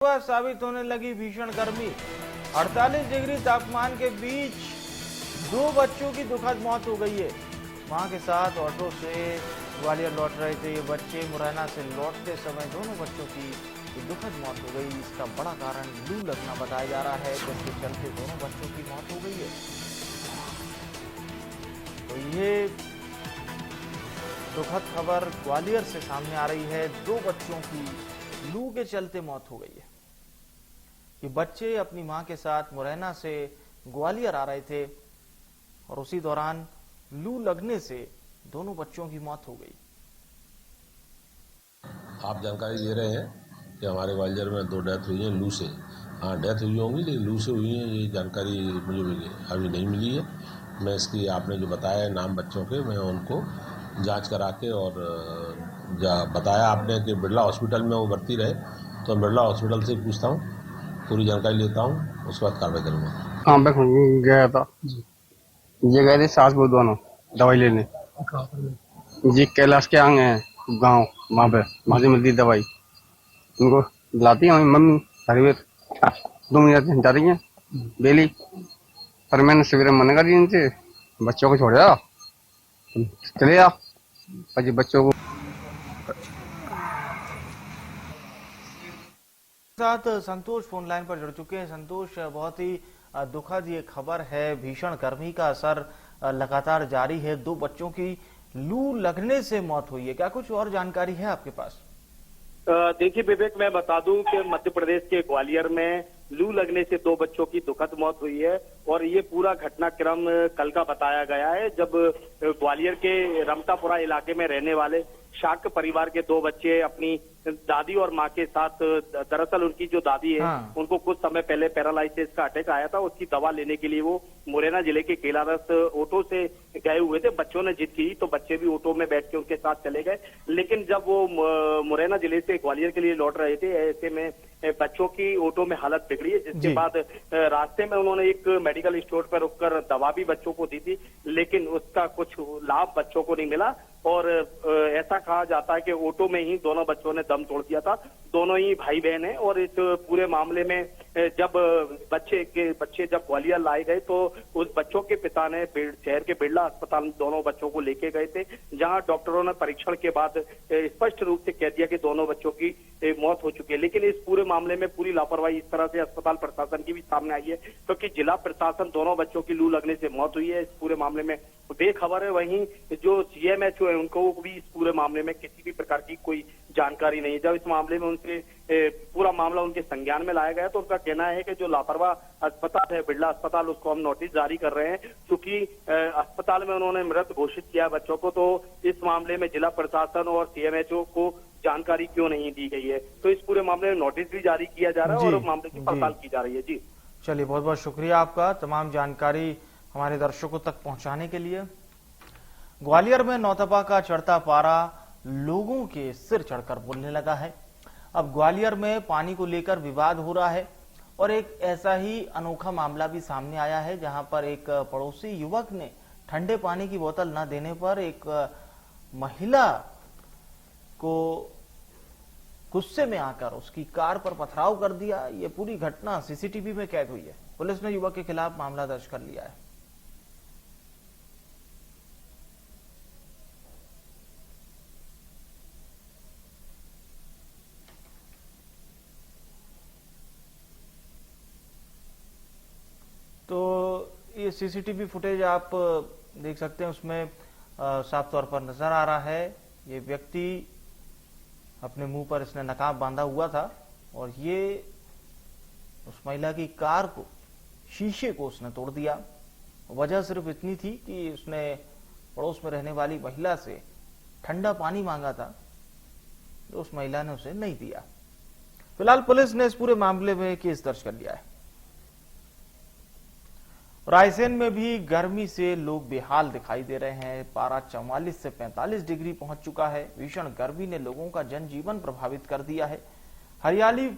साबित होने लगी भीषण गर्मी। 48 डिग्री तापमान के बीच दो बच्चों की दुखद मौत हो गई है। मां के साथ ऑटो से ग्वालियर लौट रहे थे ये बच्चे। मुरैना से लौटते समय दोनों बच्चों की दुखद मौत हो गई। इसका बड़ा कारण लू लगना बताया जा रहा है, जिसके चलते दोनों बच्चों की मौत हो गई है। तो ये दुखद खबर ग्वालियर से सामने आ रही है। दो बच्चों की लू के चलते मौत हो गई है। ये बच्चे अपनी मां के साथ मुरैना से ग्वालियर आ रहे थे और उसी दौरान लू लगने से दोनों बच्चों की मौत हो गई। आप जानकारी दे रहे हैं कि हमारे ग्वालियर में 2 डेथ हुई है लू से। हाँ, डेथ हुई होंगी, लेकिन लू से हुई है ये जानकारी मुझे अभी नहीं मिली है। मैं इसकी आपने जो बताया है नाम बच्चों के, मैं उनको जांच करा के और बताया आपने कि बिरला हॉस्पिटल में वो भर्ती रहे, तो बिरला हॉस्पिटल से पूछता हूँ, पूरी जानकारी लेता हूँ, उसके बाद कार्रवाई करूँगा। हाँ, मैं गया था ये गए थे सास बहू दोनों दवाई लेने जी। कैलाश के आंग है गांव, वहाँ से मिलती दवाई। उनको लाती है मम्मी हरिवेर 2 मिनट जा रही है बेली, पर मैंने सवेरे मना कर दिया इनसे, बच्चों को छोड़ जा चले जा। पर बच्चों को साथ संतोष फोन लाइन पर जुड़ चुके हैं। संतोष, बहुत ही दुखद ये खबर है। भीषण गर्मी का असर लगातार जारी है। 2 बच्चों की लू लगने से मौत हुई है। क्या कुछ और जानकारी है आपके पास? देखिए विवेक, मैं बता दूं कि मध्य प्रदेश के ग्वालियर में लू लगने से 2 बच्चों की दुखद मौत हुई है और ये पूरा घटनाक्रम कल का बताया गया है, जब ग्वालियर के रमतापुरा इलाके में रहने वाले शाक्य परिवार के 2 बच्चे अपनी दादी और मां के साथ, दरअसल उनकी जो दादी है उनको कुछ समय पहले पैरालाइसिस का अटैक आया था। उसकी दवा लेने के लिए वो मुरैना जिले के केलारस ऑटो से गए हुए थे। बच्चों ने जिद की तो बच्चे भी ऑटो में बैठ के उनके साथ चले गए, लेकिन जब वो मुरैना जिले से ग्वालियर के लिए लौट रहे थे, ऐसे में बच्चों की ऑटो में हालत बिगड़ी है, जिसके बाद रास्ते में उन्होंने एक मेडिकल स्टोर पर रुककर दवा भी बच्चों को दी थी, लेकिन उसका कुछ लाभ बच्चों को नहीं मिला और ऐसा कहा जाता है कि ऑटो में ही दोनों बच्चों ने दम तोड़ दिया था। दोनों ही भाई बहन हैं और इस पूरे मामले में जब बच्चे जब ग्वालियर लाए गए तो उस बच्चों के पिता ने शहर के बिरला अस्पताल में दोनों बच्चों को लेके गए थे, जहां डॉक्टरों ने परीक्षण के बाद स्पष्ट रूप से कह दिया कि दोनों बच्चों की मौत हो चुकी है। लेकिन इस पूरे मामले में पूरी लापरवाही इस तरह से अस्पताल प्रशासन की भी सामने आई है, क्योंकि जिला प्रशासन दोनों बच्चों की लू लगने से मौत हुई है इस पूरे मामले में बेखबर है। वहीं जो सीएमएचओ है उनको भी इस पूरे मामले में किसी भी प्रकार की कोई जानकारी नहीं है। जब इस मामले में उनसे पूरा मामला उनके संज्ञान में लाया गया तो उनका कहना है कि जो लापरवाह अस्पताल है बिरला अस्पताल, उसको हम नोटिस जारी कर रहे हैं, क्योंकि अस्पताल में उन्होंने मृत घोषित किया बच्चों को। तो इस मामले में जिला प्रशासन और सीएमएचओ को जानकारी क्यों नहीं दी गई है, तो इस पूरे मामले में नोटिस भी जारी किया जा रहा है और मामले की पड़ताल की जा रही है। जी चलिए, बहुत बहुत शुक्रिया आपका तमाम जानकारी हमारे दर्शकों तक पहुंचाने के लिए। ग्वालियर में नौतपा का चढ़ता पारा लोगों के सिर चढ़कर बोलने लगा है। अब ग्वालियर में पानी को लेकर विवाद हो रहा है और एक ऐसा ही अनोखा मामला भी सामने आया है, जहां पर एक पड़ोसी युवक ने ठंडे पानी की बोतल न देने पर एक महिला को गुस्से में आकर उसकी कार पर पथराव कर दिया। ये पूरी घटना सीसीटीवी में कैद हुई है। पुलिस ने युवक के खिलाफ मामला दर्ज कर लिया है। तो ये सीसीटीवी फुटेज आप देख सकते हैं, उसमें साफ तौर पर नजर आ रहा है ये व्यक्ति अपने मुंह पर इसने नकाब बांधा हुआ था और ये उस महिला की कार को, शीशे को उसने तोड़ दिया। वजह सिर्फ इतनी थी कि उसने पड़ोस में रहने वाली महिला से ठंडा पानी मांगा था, तो उस महिला ने उसे नहीं दिया। फिलहाल पुलिस ने इस पूरे मामले में केस दर्ज कर लिया है। रायसेन में भी गर्मी से लोग बेहाल दिखाई दे रहे हैं। पारा 44 से 45 डिग्री पहुंच चुका है। भीषण गर्मी ने लोगों का जनजीवन प्रभावित कर दिया है। हरियाली